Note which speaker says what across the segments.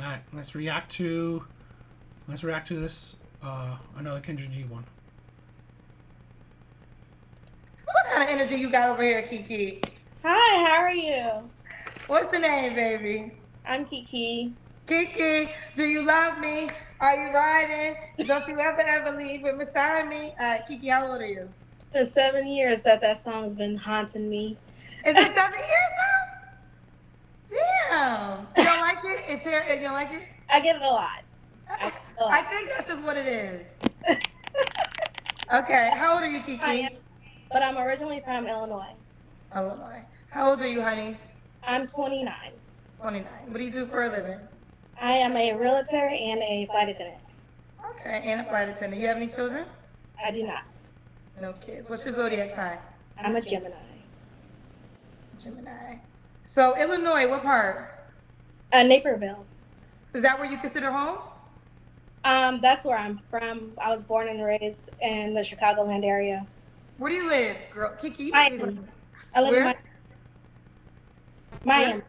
Speaker 1: All right, let's react to this another Kendra G one.
Speaker 2: What kind of energy you got over here, Kiki?
Speaker 3: Hi, how are you?
Speaker 2: What's your name, baby?
Speaker 3: I'm Kiki.
Speaker 2: Kiki, do you love me? Are you riding? Don't you ever leave him beside me? Kiki, how old are you?
Speaker 3: It's been 7 years that that song's been haunting me.
Speaker 2: Is it 7 years now? Damn. You don't like it? It's here. You don't like it?
Speaker 3: I get it a lot. I get it a
Speaker 2: I
Speaker 3: lot.
Speaker 2: think that's just what it is. Okay. How old are you,
Speaker 3: I am,
Speaker 2: Kiki?
Speaker 3: but I'm originally from Illinois.
Speaker 2: Illinois. How old are you, honey?
Speaker 3: I'm 29.
Speaker 2: 29. What do you do for a living?
Speaker 3: I am a realtor and a flight attendant.
Speaker 2: Okay. And a flight attendant. You have any children?
Speaker 3: I do not.
Speaker 2: No kids. What's your zodiac sign?
Speaker 3: I'm a Gemini.
Speaker 2: Gemini. So, Illinois, what part?
Speaker 3: Naperville.
Speaker 2: Is that where you consider home?
Speaker 3: That's where I'm from. I was born and raised in the Chicagoland area.
Speaker 2: Where do you live, girl? Kiki, you must be
Speaker 3: Miami. I live in
Speaker 2: where?
Speaker 3: Miami.
Speaker 2: Where?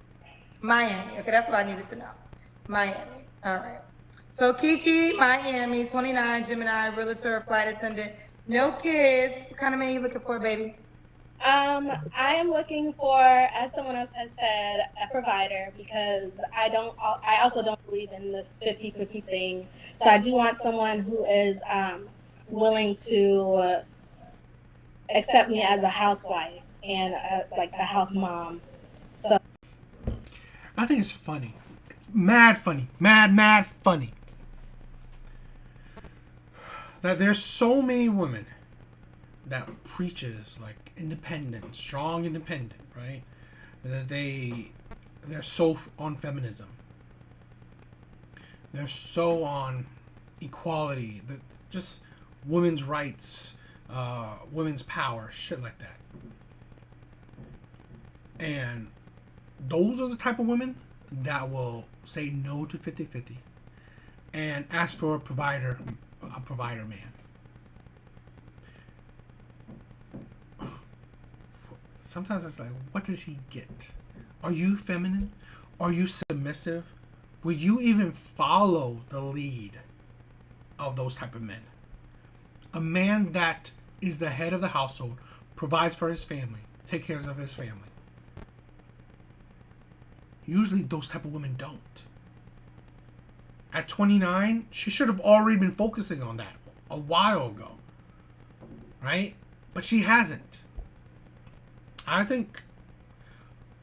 Speaker 2: Miami. Okay, that's what I needed to know. Miami. All right. So Kiki, Miami, 29, Gemini, realtor, flight attendant, no kids. What kind of man you looking for, baby?
Speaker 3: I am looking for, as someone else has said, a provider because I also don't believe in this 50-50 thing. So I do want someone who is willing to accept me as a housewife and like a house mom. So
Speaker 1: I think it's funny, mad funny, mad funny that there's so many women that preaches like independent, strong independent, right? That they're so on feminism. They're so on equality, that just women's rights, women's power, shit like that. And those are the type of women that will say no to 50-50 and ask for a provider man. Sometimes it's like, what does he get? Are you feminine? Are you submissive? Will you even follow the lead of those type of men? A man that is the head of the household, provides for his family, takes care of his family. Usually those type of women don't. At 29, she should have already been focusing on that a while ago. Right? But she hasn't. I think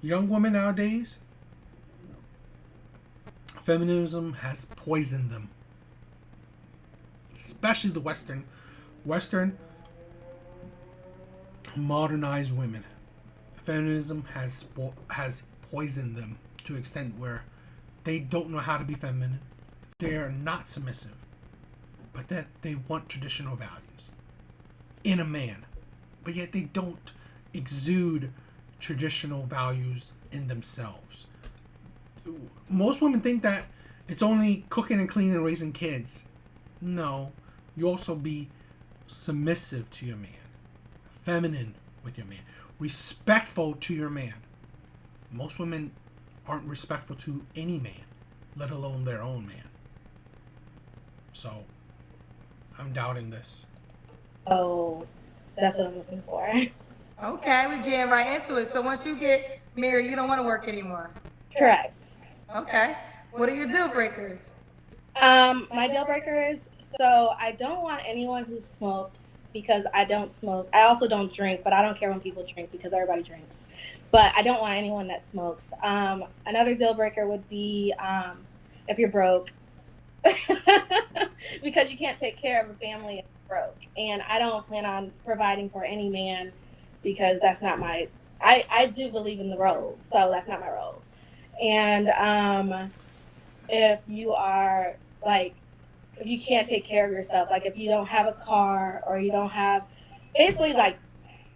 Speaker 1: young women nowadays, feminism has poisoned them. Especially the Western modernized women. Feminism has poisoned them to an extent where they don't know how to be feminine. They're not submissive, but that they want traditional values in a man, but yet they don't exude traditional values in themselves. Most women think that it's only cooking and cleaning and raising kids. No, you also be submissive to your man, feminine with your man, respectful to your man. Most women aren't respectful to any man, let alone their own man. So, I'm doubting this.
Speaker 3: oh, that's what I'm looking for.
Speaker 2: Okay, we getting right into it. So once you get married, you don't want to work anymore.
Speaker 3: Correct.
Speaker 2: Okay. What are your deal breakers?
Speaker 3: My deal breakers. So I don't want anyone who smokes because I don't smoke. I also don't drink, but I don't care when people drink because everybody drinks. But I don't want anyone that smokes. Another deal breaker would be if you're broke, because you can't take care of a family if you're broke. And I don't plan on providing for any man because that's not my. I do believe in the roles, so that's not my role. And if you are like if you can't take care of yourself, like if you don't have a car or you don't have basically like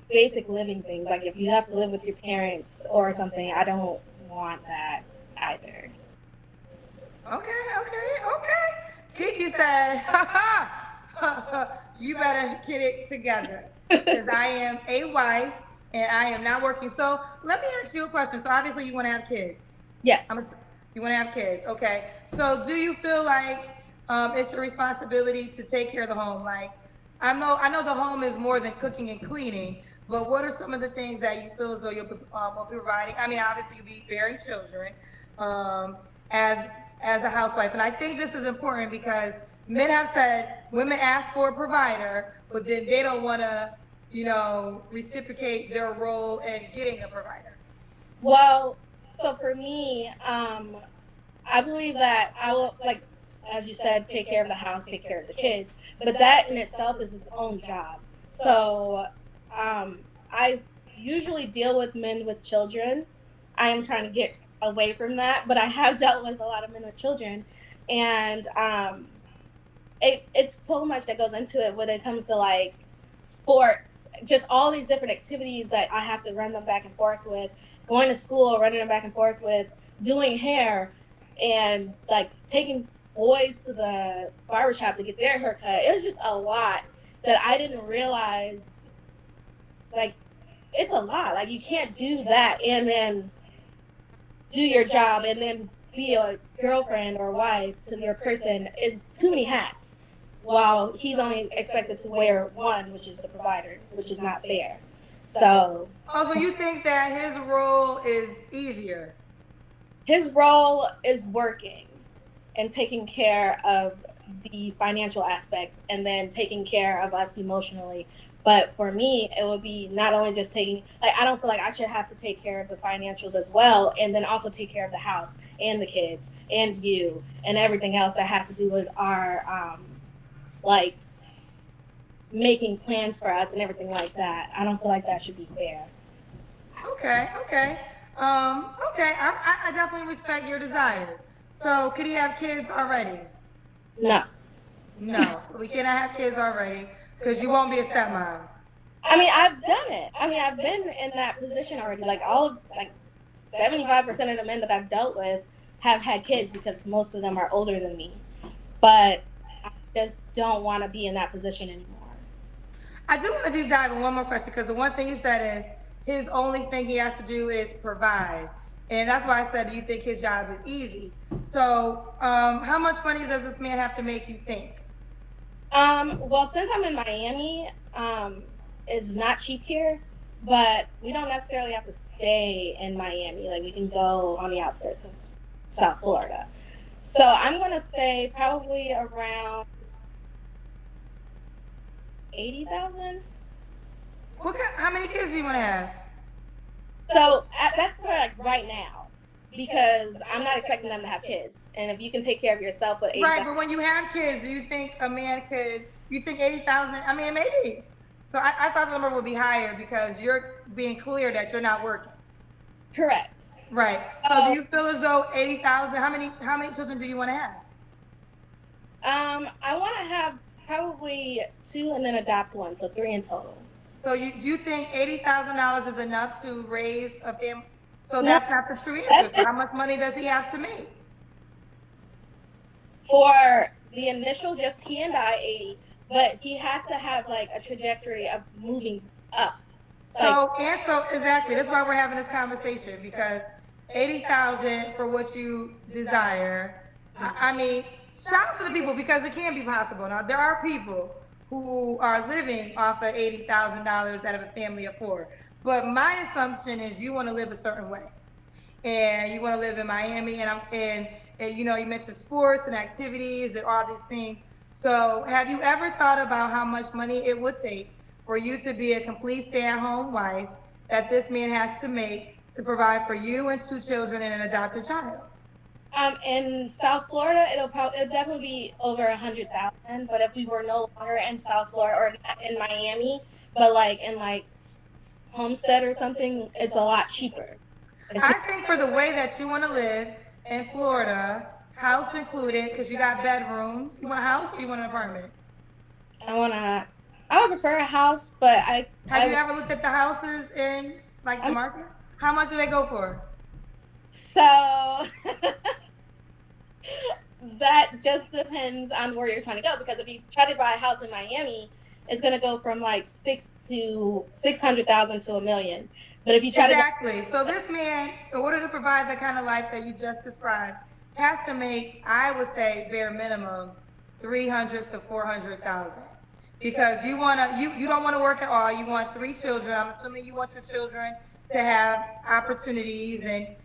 Speaker 3: basic living things, like if you have to live with your parents or something, I don't want that either.
Speaker 2: Okay, okay. Kiki said, you better get it together because I am a wife and I am not working. So let me ask you a question. So obviously you want to have kids. I'm
Speaker 3: Yes.
Speaker 2: You want to have kids, okay? So, do you feel like it's your responsibility to take care of the home? Like, I know the home is more than cooking and cleaning, but what are some of the things that you feel as though will be providing? I mean, obviously you'll be bearing children, um, as as a housewife, and I think this is important because men have said women ask for a provider, but then they don't want to, reciprocate their role in getting a provider.
Speaker 3: Well, so for me, I believe that I will, like, as you said, take care of the house, take care of the kids, but that in itself is its own job. So, I usually deal with men with children. I am trying to get away from that, but I have dealt with a lot of men with children, and it's so much that goes into it when it comes to like sports, just all these different activities that I have to run them back and forth with, going to school, running them back and forth with, doing hair, and like taking boys to the barbershop to get their haircut. It was just a lot that I didn't realize. Like, it's a lot. Like, you can't do that and then do your job and then be a girlfriend or wife to your person. Is too many hats, while he's only expected to wear one, which is the provider, which is not fair. So
Speaker 2: Oh, so you think that his role is easier?
Speaker 3: his role is working and taking care of the financial aspects and then taking care of us emotionally. But for me, it would be not only just taking, like, I don't feel like I should have to take care of the financials as well, and then also take care of the house and the kids and you and everything else that has to do with our, like, making plans for us and everything like that. I don't feel like that should be fair.
Speaker 2: Okay, okay. Okay, I definitely respect your desires. So, could he have kids already?
Speaker 3: No.
Speaker 2: No, we cannot have kids already because you won't be a stepmom.
Speaker 3: I mean, I've done it. I mean, I've been in that position already. Like, 75% of the men that I've dealt with have had kids because most of them are older than me. But I just don't want to be in that position anymore.
Speaker 2: I do want to deep dive in one more question because the one thing you said is his only thing he has to do is provide. And that's why I said, do you think his job is easy? So, how much money does this man have to make you think?
Speaker 3: Well, since I'm in Miami, it's not cheap here, but we don't necessarily have to stay in Miami. Like, we can go on the outskirts of South Florida. So I'm gonna say probably around 80,000.
Speaker 2: How many kids do you want to have?
Speaker 3: So that's for like right now, because I'm not expecting them to have kids. And if you can take care of yourself with 80,000,
Speaker 2: Right, but when you have kids, do you think a man could? You think 80,000? I mean, maybe. So I thought the number would be higher because you're being clear that you're not working.
Speaker 3: correct.
Speaker 2: Right. So do you feel as though 80,000? How many children do you want to have?
Speaker 3: I want to have probably two and then adopt one, so three in total.
Speaker 2: So do you think $80,000 is enough to raise a family? So
Speaker 3: No,
Speaker 2: that's not the true
Speaker 3: that's
Speaker 2: answer. So
Speaker 3: just
Speaker 2: how much money does he have to make?
Speaker 3: for the initial, just he and I, 80. But he has to have like a trajectory of moving up. Like,
Speaker 2: So exactly. That's why we're having this conversation because 80,000 for what you desire. I mean, shout out to the people because it can be possible. Now there are people who are living off of $80,000 out of a family of four. But my assumption is you want to live a certain way and you want to live in Miami, and you mentioned sports and activities and all these things. So, have you ever thought about how much money it would take for you to be a complete stay-at-home wife that this man has to make to provide for you and two children and an adopted child?
Speaker 3: in South Florida, it'll definitely be over 100,000. But if we were no longer in South Florida or not in Miami, but like in like Homestead or something, it's a lot cheaper. It's
Speaker 2: I think for the way that you want to live in Florida, house included, because you got bedrooms. You want a house or you want an apartment?
Speaker 3: I would prefer a house, but
Speaker 2: Have you ever looked at the houses in like the market? How much do they go for?
Speaker 3: So that just depends on where you're trying to go. Because if you try to buy a house in Miami, it's gonna go from like 600,000 to $1 million. But if you try
Speaker 2: exactly. So this man, in order to provide the kind of life that you just described, has to make, I would say, bare minimum, 300 to 400,000. Because you don't want to work at all. You want 3 children. I'm assuming you want your children to have opportunities, and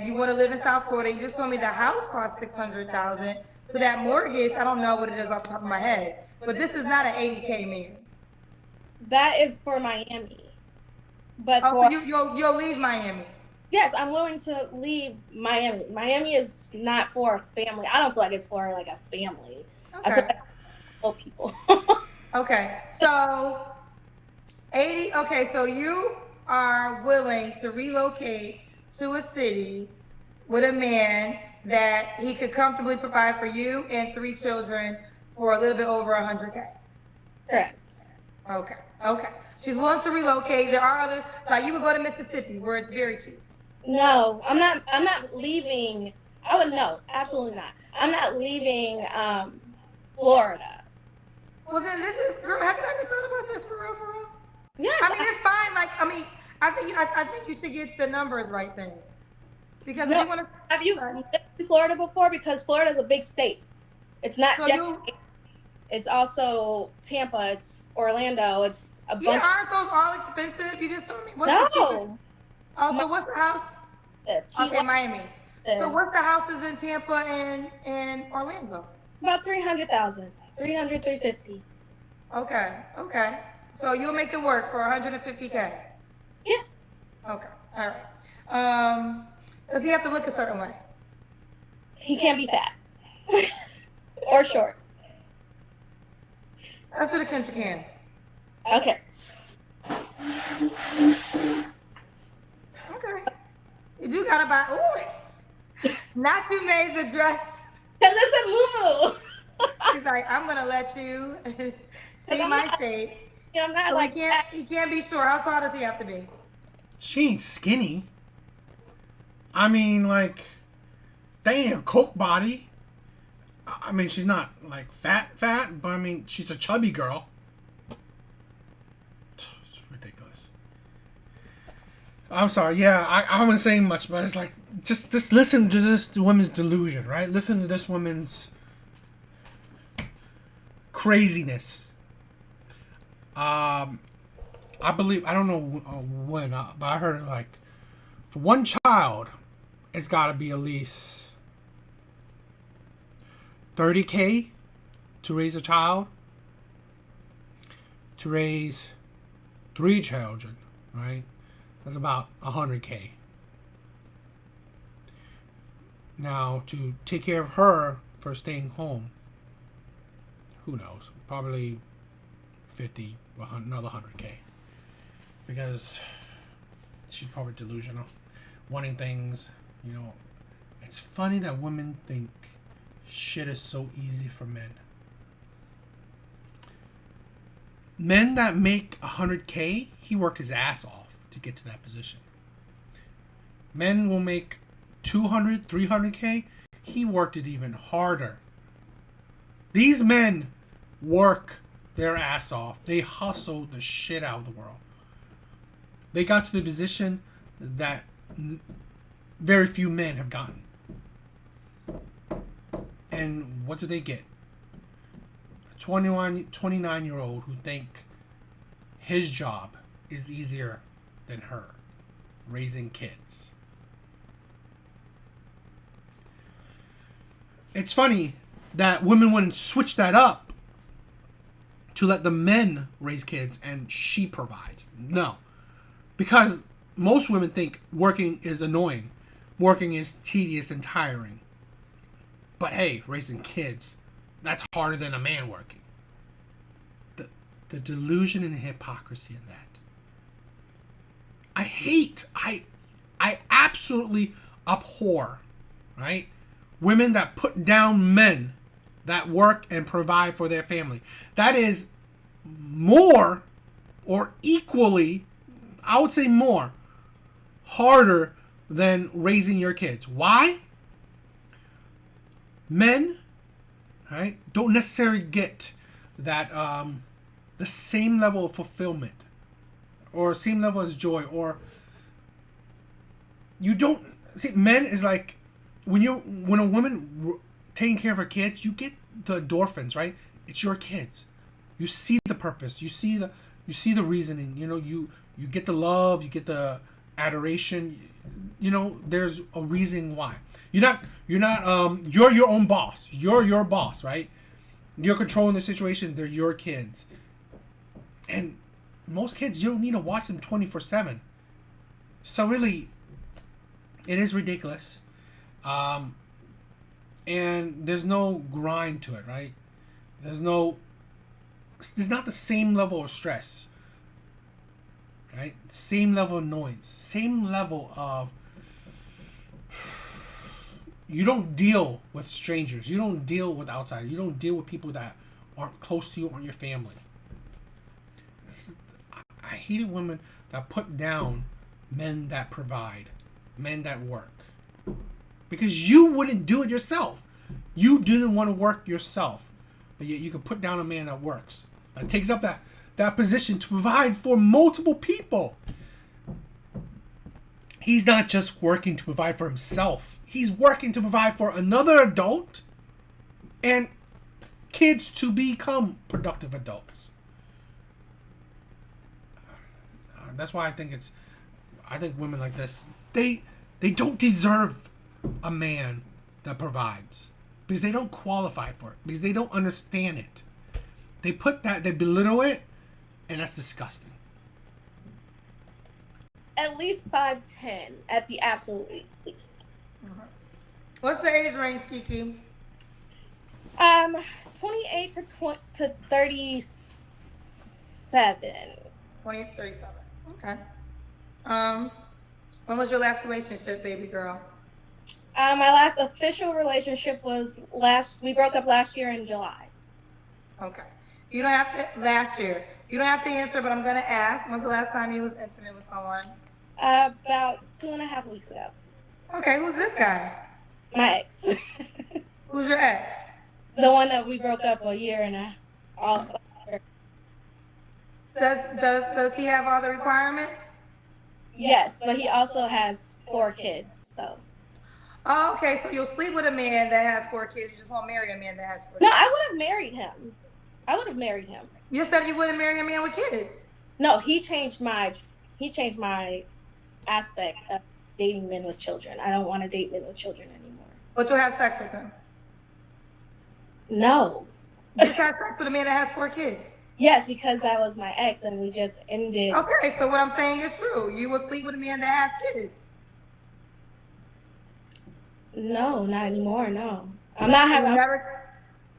Speaker 2: you want to live in South Florida. You just told me the house costs 600,000. So that mortgage, I don't know what it is off the top of my head, but this is not an 80K man.
Speaker 3: that is for Miami. But
Speaker 2: so you'll leave Miami.
Speaker 3: Yes, I'm willing to leave Miami. Miami is not for a family. I don't feel like it's for like a family.
Speaker 2: Okay.
Speaker 3: I feel like it's people.
Speaker 2: Okay. So 80. Okay. So you are willing to relocate to a city with a man that he could comfortably provide for you and 3 children for a little bit over 100K.
Speaker 3: Correct.
Speaker 2: Okay. Okay. She's willing to relocate. There are other, like you would go to Mississippi where it's very cheap.
Speaker 3: No, I'm not leaving. I would no, absolutely not. I'm not leaving Florida.
Speaker 2: Well then this is, girl, have you ever thought about this for real, for real?
Speaker 3: Yes.
Speaker 2: I mean it's fine. Like, I mean, I think you should get the numbers right then. Because if you want to,
Speaker 3: have you lived in Florida before? Because Florida is a big state. It's not it's also Tampa, it's Orlando, it's a bunch.
Speaker 2: Yeah, aren't those all expensive? You just told me. What's the cheapest? Oh, so what's the house? Okay, Miami. So what's the houses in Tampa and Orlando?
Speaker 3: About 300,000, 300, 350.
Speaker 2: Okay, okay. So you'll make it work for 150K.
Speaker 3: Yeah.
Speaker 2: Okay, all right. Does he have to look a certain way?
Speaker 3: He can't be fat or short.
Speaker 2: Let's do the Kendrick can.
Speaker 3: Okay.
Speaker 2: Okay. You do gotta buy. Ooh, not you made the dress.
Speaker 3: Cause it's a moo.
Speaker 2: He's like, I'm gonna let you see my shape.
Speaker 3: Yeah, I'm not
Speaker 2: so
Speaker 3: like
Speaker 2: he can't be sure. How tall does he have to be?
Speaker 1: She ain't skinny. I mean, like, damn, Coke body. I mean, she's not like fat, but I mean, she's a chubby girl. It's ridiculous. I'm sorry. Yeah, I wasn't saying much, but it's like just listen to this woman's delusion, right? Listen to this woman's craziness. I believe, I don't know when, but I heard like for one child, it's got to be at least 30K to raise a child. To raise 3 children, right? That's about 100K. Now, to take care of her for staying home, who knows? Probably 50, another 100K. Because she's probably delusional. Wanting things, you know. It's funny that women think shit is so easy for men. Men that make 100K, he worked his ass off to get to that position. Men will make 200, 300K, he worked it even harder. These men work their ass off. They hustle the shit out of the world. They got to the position that very few men have gotten. And what do they get? A 29-year-old who think his job is easier than her, raising kids. It's funny that women wouldn't switch that up to let the men raise kids and she provides. No. Because most women think working is annoying. Working is tedious and tiring. But hey, raising kids, that's harder than a man working. The delusion and hypocrisy in that. I absolutely abhor, right? Women that put down men that work and provide for their family. That is more or equally, I would say more, harder than raising your kids. Why? Men, right, don't necessarily get that the same level of fulfillment or same level as joy, or you don't see. Men is like when a woman taking care of her kids, you get the endorphins, right? It's your kids. You see the purpose. You see the reasoning. You get the love. You get the adoration. There's a reason why. You're your own boss. You're your boss, right? You're controlling the situation. They're your kids. And most kids, you don't need to watch them 24/7. So really, it is ridiculous. And there's no grind to it, right? There's not the same level of stress, right? Same level of annoyance, same level of, you don't deal with strangers, you don't deal with outsiders, you don't deal with people that aren't close to you, aren't your family. I hated women that put down men that provide, men that work, because you wouldn't do it yourself. You didn't want to work yourself, but yet you could put down a man that works, that takes up that position to provide for multiple people. He's not just working to provide for himself. He's working to provide for another adult and kids to become productive adults. That's why I think women like this, they don't deserve a man that provides, because they don't qualify for it, because they don't understand it. They belittle it, and that's disgusting.
Speaker 3: At least 5'10", at the absolute least.
Speaker 2: What's the age range, Kiki?
Speaker 3: 28 to 37.
Speaker 2: 28 to 37. Okay. When was your last relationship, baby girl?
Speaker 3: My last official relationship was we broke up last year in July.
Speaker 2: Okay. You don't have to, last year. You don't have to answer, but I'm going to ask. When's the last time you was intimate with someone?
Speaker 3: About 2.5 weeks ago.
Speaker 2: Okay, who's this guy?
Speaker 3: My ex.
Speaker 2: Who's your ex?
Speaker 3: The one that we broke up a year and a half.
Speaker 2: Does he have all the requirements?
Speaker 3: Yes, but he also has 4 kids, so.
Speaker 2: Oh, okay, so you'll sleep with a man that has 4 kids. You just won't marry a man that has 4 kids.
Speaker 3: No, I would have married him.
Speaker 2: You said you wouldn't marry a man with kids.
Speaker 3: No, he changed my aspect of dating men with children. I don't want to date men with children anymore.
Speaker 2: But you'll have sex with him?
Speaker 3: No.
Speaker 2: You just have sex with a man that has 4 kids?
Speaker 3: Yes, because that was my ex and we just ended.
Speaker 2: Okay, so what I'm saying is true. You will sleep with a man that has kids?
Speaker 3: No, not anymore, no. I'm not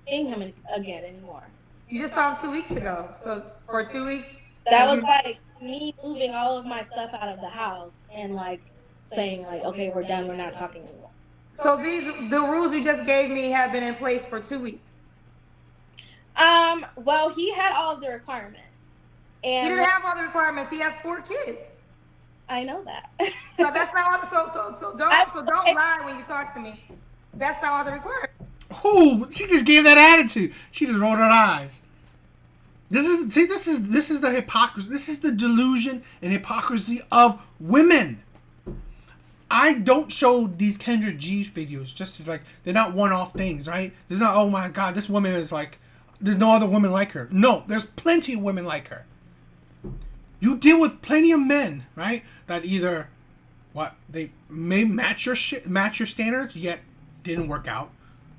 Speaker 3: seeing him again anymore.
Speaker 2: You just saw him 2 weeks ago. So for 2 weeks?
Speaker 3: That was like me moving all of my stuff out of the house and like saying like, okay, we're done, we're not talking anymore.
Speaker 2: So the rules you just gave me have been in place for 2 weeks?
Speaker 3: Well, he had all of the requirements. And
Speaker 2: he didn't have all the requirements. He has 4 kids.
Speaker 3: I know that.
Speaker 2: So that's not all. So don't lie when you talk to me. That's not all the requirements.
Speaker 1: Oh, she just gave that attitude. She just rolled her eyes. This is the hypocrisy. This is the delusion and hypocrisy of women. I don't show these Kendra G videos just to, like, they're not one-off things, right? There's not, oh my God, this woman is like, there's no other woman like her. No, there's plenty of women like her. You deal with plenty of men, right? That either, they may match your standards, yet didn't work out.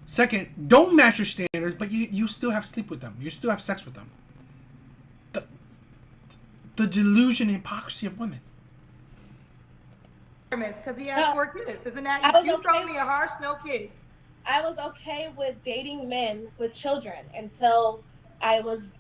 Speaker 1: Second, don't match your standards, but you still have sleep with them. You still have sex with them. The delusion and hypocrisy of women.
Speaker 2: Because he has 4 kids. Isn't that, you told me a harsh no kids.
Speaker 3: I was okay with dating men with children until I was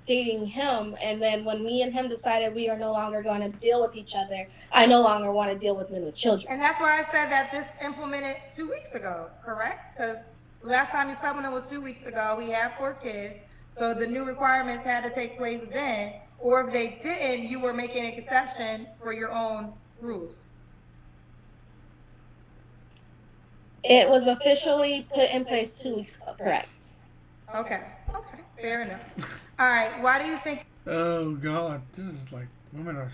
Speaker 3: dating him, and then when me and him decided we are no longer going to deal with each other, I no longer want to deal with men with children.
Speaker 2: And that's why I said that this implemented 2 weeks ago, correct? Because last time you slept with him was 2 weeks ago. He had 4 kids, so the new requirements had to take place then. Or if they didn't, you were making an exception for your own rules.
Speaker 3: It was officially put in place 2 weeks ago, correct?
Speaker 2: Okay. Okay, fair enough. All right, why do you think?
Speaker 1: Oh God, this is like women are.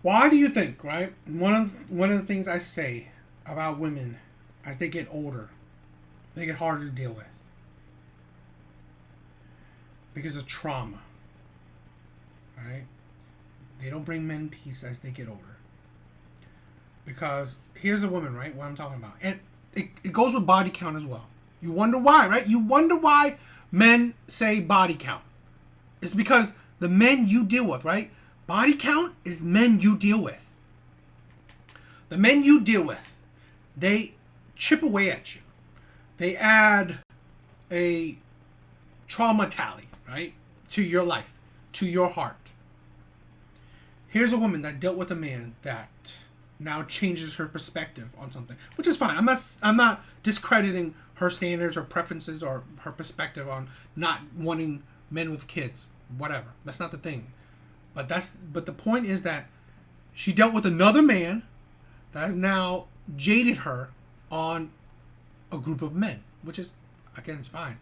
Speaker 1: Why do you think? Right, one of the things I say about women as they get older, they get harder to deal with because of trauma. Right, they don't bring men peace as they get older. Because here's a woman, right? What I'm talking about, and it goes with body count as well. You wonder why, right? You wonder why men say body count. It's because the men you deal with, right? Body count is men you deal with. The men you deal with, they chip away at you. They add a trauma tally, right? To your life, to your heart. Here's a woman that dealt with a man that now changes her perspective on something, which is fine. I'm not discrediting her standards or preferences or her perspective on not wanting men with kids. Whatever. That's not the thing. But the point is that she dealt with another man that has now jaded her on a group of men, which is, again, it's fine.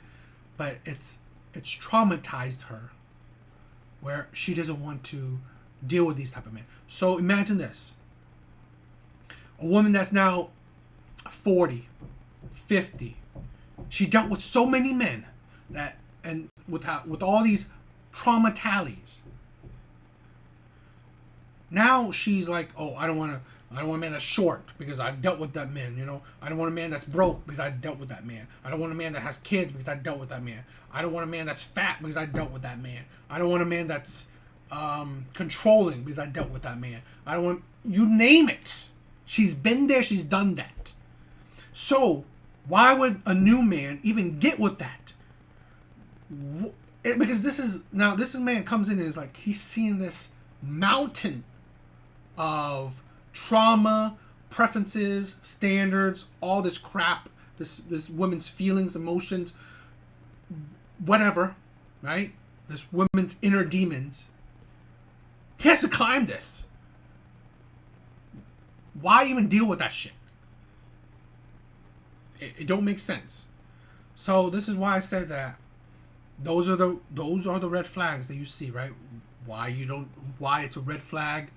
Speaker 1: But it's traumatized her where she doesn't want to deal with these type of men. So imagine this. A woman that's now 40, 50. She dealt with so many men that, and with all these trauma tallies. Now she's like, oh, I don't want a man that's short because I dealt with that man, you know. I don't want a man that's broke because I dealt with that man. I don't want a man that has kids because I dealt with that man. I don't want a man that's fat because I dealt with that man. I don't want a man that's controlling because I dealt with that man. I don't want, you name it. She's been there, she's done that. So why would a new man even get with that? Because this man comes in and is like, he's seeing this mountain of trauma, preferences, standards, all this crap, this woman's feelings, emotions, whatever, right? This woman's inner demons. He has to climb this. Why even deal with that shit? It don't make sense. So this is why I said that those are the red flags that you see, right? Why it's a red flag.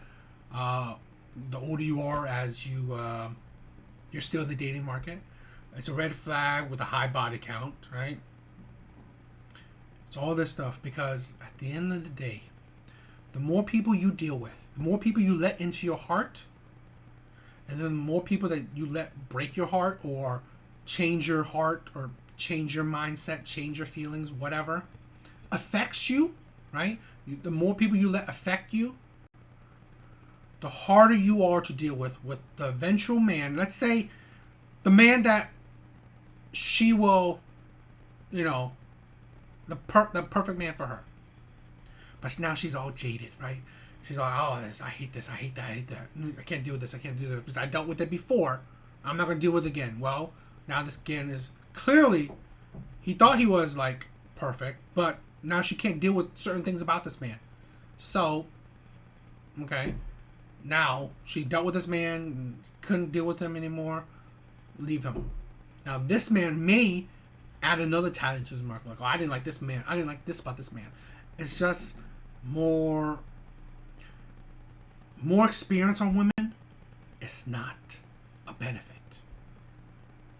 Speaker 1: The older you are, as you're still in the dating market, it's a red flag with a high body count, right? It's all this stuff because at the end of the day, the more people you deal with, the more people you let into your heart, and then the more people that you let break your heart or change your heart or change your mindset, change your feelings, whatever, affects you, right? The more people you let affect you, the harder you are to deal with the eventual man. Let's say the man that she will, you know, the perfect man for her. But now she's all jaded, right? She's like, oh, I hate this, I hate that, I hate that. I can't deal with this, I can't do this because I dealt with it before. I'm not going to deal with it again. Well, now this again is clearly, he thought he was like perfect, but now she can't deal with certain things about this man. So, okay, now she dealt with this man, couldn't deal with him anymore, leave him. Now this man may add another talent to his mark, like, oh, I didn't like this man, I didn't like this about this man. It's just more experience on women. It's not a benefit.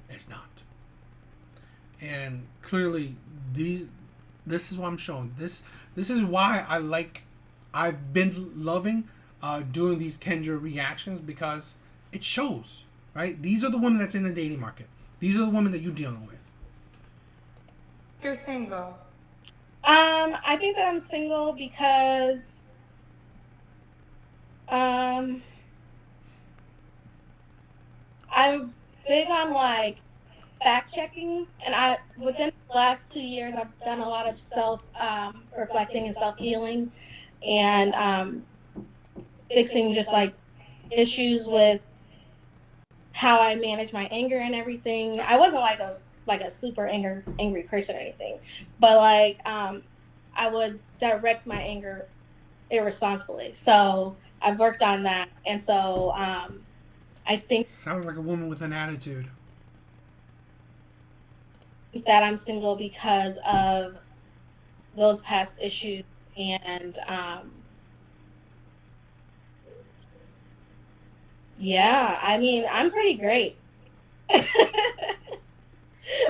Speaker 1: It's not. And clearly this is what I'm showing. This is why I've been loving doing these Kendra reactions, because it shows, right? These are the women that's in the dating market. These are the women that you're dealing with.
Speaker 2: You're single.
Speaker 3: I think that I'm single because I'm big on like fact checking, and within the last 2 years I've done a lot of self reflecting and self healing, and fixing just like issues with how I manage my anger and everything. I wasn't like a super angry person or anything, but like I would direct my anger irresponsibly. So I've worked on that, and so I think
Speaker 1: sounds like a woman with an attitude.
Speaker 3: that I'm single because of those past issues. And yeah, I mean, I'm pretty great.
Speaker 2: So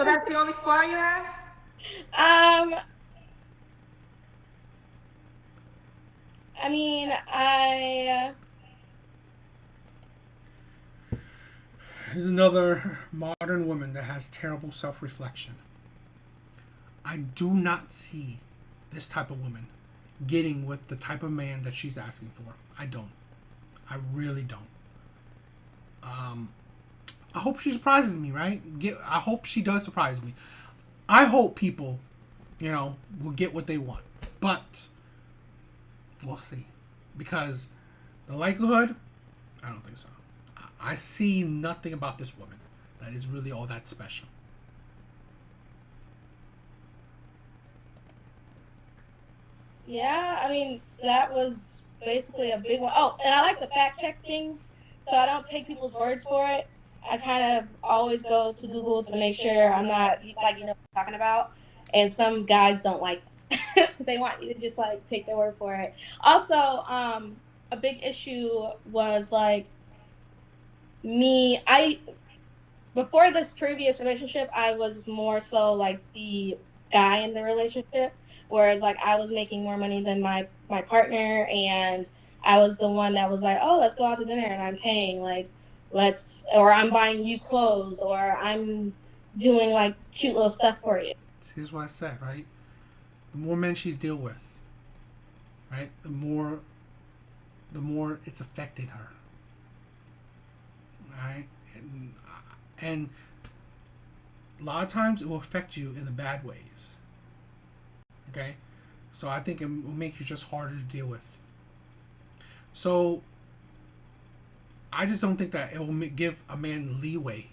Speaker 2: that's the only flaw you have?
Speaker 3: I mean,
Speaker 1: Here's another modern woman that has terrible self-reflection. I do not see this type of woman getting with the type of man that she's asking for. I don't. I really don't. I hope she surprises me, right? I hope she does surprise me. I hope people, will get what they want. But we'll see. Because the likelihood, I don't think so. I see nothing about this woman that is really all that special.
Speaker 3: yeah, I mean, that was basically a big one. Oh, and I like to fact check things, so I don't take people's words for it. I kind of always go to Google to make sure I'm not, like, what I'm talking about. And some guys don't like that. They want you to just, like, take their word for it. Also, a big issue was, like, before this previous relationship, I was more so like the guy in the relationship, whereas like I was making more money than my partner, and I was the one that was like, oh, let's go out to dinner, and I'm paying, like, or I'm buying you clothes, or I'm doing like cute little stuff for you.
Speaker 1: Here's what I said, right? The more men she deal with, right, the more it's affected her. Right? And a lot of times it will affect you in the bad ways. Okay? So I think it will make you just harder to deal with. So I just don't think that it will give a man leeway,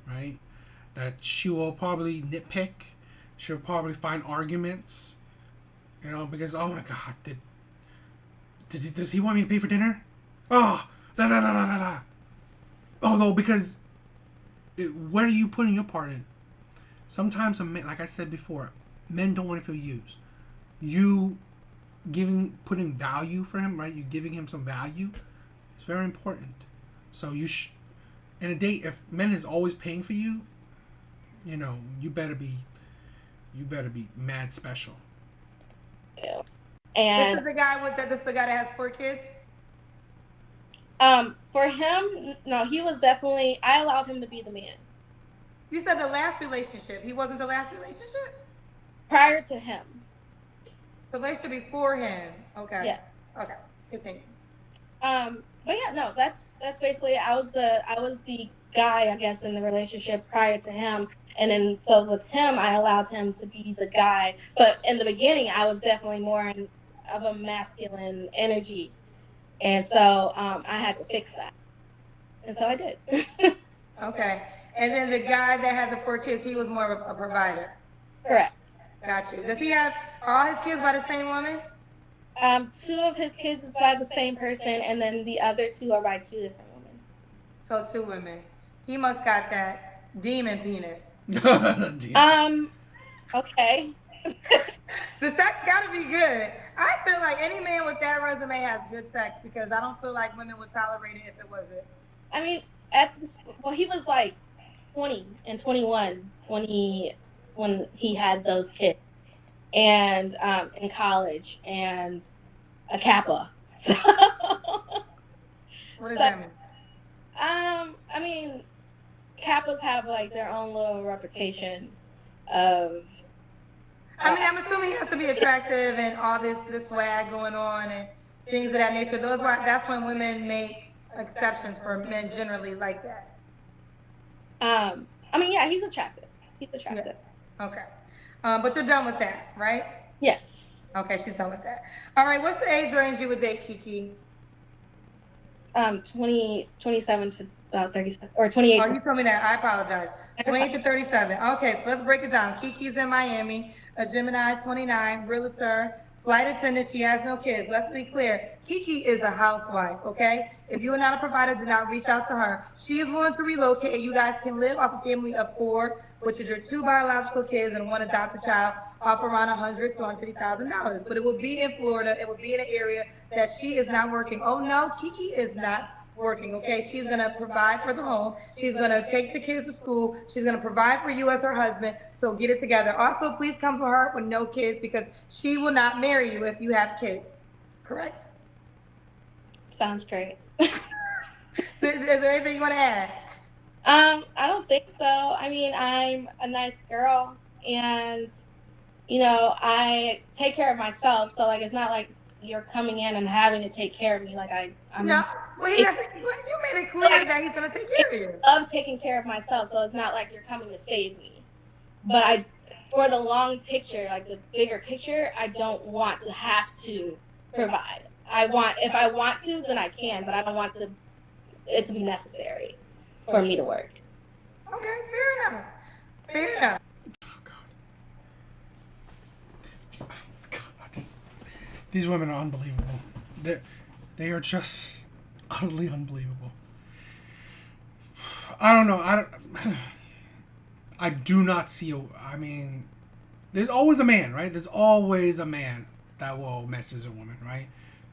Speaker 1: right? That she will probably nitpick. She'll probably find arguments, because, oh my God, does he want me to pay for dinner? Oh, da da da da da da. Oh no, because where are you putting your part in? Sometimes, like I said before, men don't want to feel used. You putting value for him, right? You giving him some value. It's very important. So in a date, if men is always paying for you, you better be mad special.
Speaker 3: Yeah. And
Speaker 2: this is the guy that has 4 kids.
Speaker 3: For him, no, he was definitely. I allowed him to be the man.
Speaker 2: You said the last relationship. He wasn't the last relationship?
Speaker 3: Prior to him.
Speaker 2: The relationship before him. Okay.
Speaker 3: Yeah.
Speaker 2: Okay. Continue.
Speaker 3: But yeah, no, that's basically I was the guy, I guess, in the relationship prior to him. And then so with him I allowed him to be the guy. But in the beginning I was definitely more of a masculine energy. And so I had to fix that. And so I did.
Speaker 2: Okay. And then the guy that had the 4 kids, he was more of a provider.
Speaker 3: Correct.
Speaker 2: Got you. Does he have all his kids by the same woman?
Speaker 3: 2 of his kids is by the same person, and then the other 2 are by 2 different women.
Speaker 2: So 2 women. He must got that demon penis.
Speaker 3: Okay.
Speaker 2: The sex gotta be good. I feel like any man with that resume has good sex, because I don't feel like women would tolerate it if it wasn't.
Speaker 3: I mean, he was like 20 and 21 when he had those kids, and in college, and a Kappa. So,
Speaker 2: what does that mean?
Speaker 3: I mean, Kappas have like their own little reputation of.
Speaker 2: I mean, I'm assuming he has to be attractive and all this swag going on and things of that nature. That's when women make exceptions for men generally like that.
Speaker 3: I mean, yeah, he's attractive. Yeah.
Speaker 2: Okay. But you're done with that, right?
Speaker 3: Yes.
Speaker 2: Okay, she's done with that. All right, what's the age range you would date, Kiki?
Speaker 3: 27 to about 37, or 28.
Speaker 2: Oh, you told me that. I apologize. 28 to 37. Okay, so let's break it down. Kiki's in Miami, a Gemini, 29, realtor, flight attendant. She has no kids. Let's be clear. Kiki is a housewife, okay? If you are not a provider, do not reach out to her. She is willing to relocate. You guys can live off a family of 4, which is your 2 biological kids and 1 adopted child, off around $100,000 to $150,000. But it will be in Florida. It will be in an area that she is not working. Oh no, Kiki is not working, okay? She's gonna provide for the home. She's gonna take the kids to school. She's gonna provide for you as her husband. So get it together. Also, please come for her with no kids because she will not marry you if you have kids. Correct?
Speaker 3: Sounds great.
Speaker 2: Is there anything you want to add?
Speaker 3: I don't think so. I mean, I'm a nice girl, and I take care of myself. So like, it's not like you're coming in and having to take care of me. Like I'm
Speaker 2: no. Well, you made it clear that he's gonna take care of you.
Speaker 3: I love taking care of myself, so it's not like you're coming to save me. But for the long picture, like the bigger picture, I don't want to have to provide. If I want to, then I can, but I don't want it to be necessary for me to work.
Speaker 2: Okay, fair enough. Fair enough.
Speaker 1: These women are unbelievable. They are just utterly unbelievable. I don't know. I do not see. I mean, there's always a man, right? There's always a man that will message a woman, right?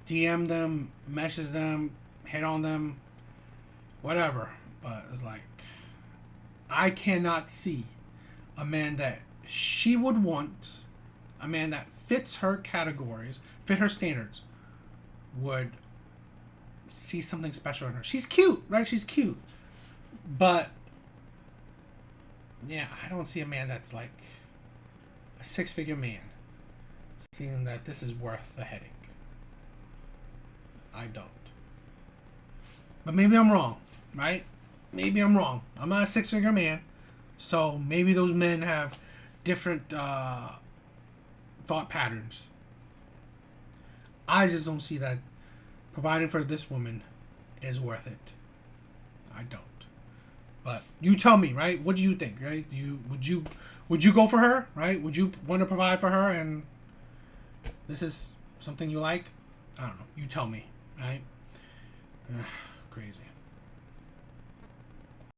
Speaker 1: DM them, message them, hit on them, whatever. But it's like, I cannot see a man that she would want, a man that fits her categories, fit her standards, would see something special in her. She's cute, right? She's cute. But, yeah, I don't see a man that's like a 6-figure man seeing that this is worth the headache. I don't. But maybe I'm wrong, right? Maybe I'm wrong. I'm not a 6-figure man, so maybe those men have different thought patterns. I just don't see that providing for this woman is worth it. I don't. But you tell me, right? What do you think, right? Would you go for her, right? Would you want to provide for her and this is something you like? I don't know. You tell me, right? Crazy.